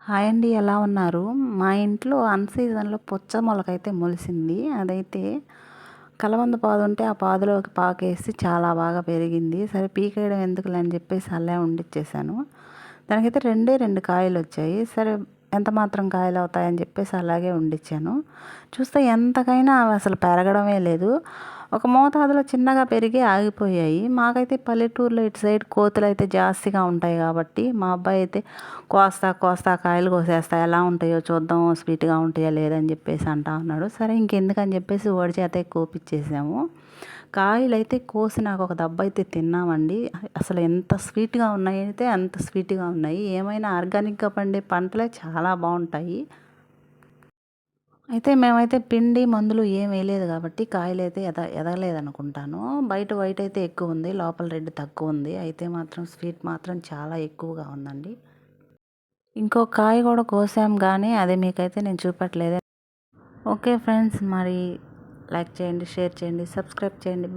Hi అండి. ఎలా ఉన్నారు? మా ఇంట్లో అన్ సీజన్‌లో పుచ్చ మొలకైతే మొలిసింది. అదైతే కలబంద పాదుంటే ఆ పాదులోకి పాకేసి చాలా బాగా పెరిగింది. సరే పీకేయడం ఎందుకులే అని చెప్పేసి అలా ఉండిచ్చేసాను. దానికైతే రెండే 2 కాయలొచ్చాయి. సరే ఎంత మాత్రం కాయలవుతాయని చెప్పేసి అలాగే ఉండిచ్చాను. చూస్తే ఎంతకైనా అవి అసలు పెరగడమే లేదు. ఒక మోతాదులో చిన్నగా పెరిగి ఆగిపోయాయి. మాకైతే పల్లెటూరులో ఇటు సైడ్ కోతులైతే జాస్తిగా ఉంటాయి కాబట్టి, మా అబ్బాయి అయితే కోస్తా కాయలు కోసేస్తా ఎలా ఉంటాయో చూద్దాం స్వీట్‌గా ఉంటాయా లేదా అని చెప్పేసి అంటా ఉన్నాడు. సరే ఇంకెందుకని చెప్పేసి వాడి చేతే కోపిచ్చేసాము. కాయలైతే కోసి నాకు ఒక దబ్బైతే తిన్నామండి. అసలు ఎంత స్వీట్‌గా ఉన్నాయంటే అంత స్వీట్‌గా ఉన్నాయి. ఏమైనా ఆర్గానిక్‌గా పండే పంటలే చాలా బావుంటాయి. అయితే మేమైతే పిండి, మందులు ఏం వేయలేదు కాబట్టి కాయలైతే ఎదగలేదనుకుంటాను. బయట వైట్ అయితే ఎక్కువుంది. లోపల రెడ్ తక్కువుంది. అయితే మాత్రం స్వీట్ మాత్రం చాలా ఎక్కువగా ఉందండి. ఇంకో కాయ కూడా కోసాం గానీ అది మీకైతే నేను చూపెట్టలేదు. ఓకే ఫ్రెండ్స్, మరి లైక్ చేయండి, షేర్ చేయండి, సబ్స్క్రైబ్ చేయండి.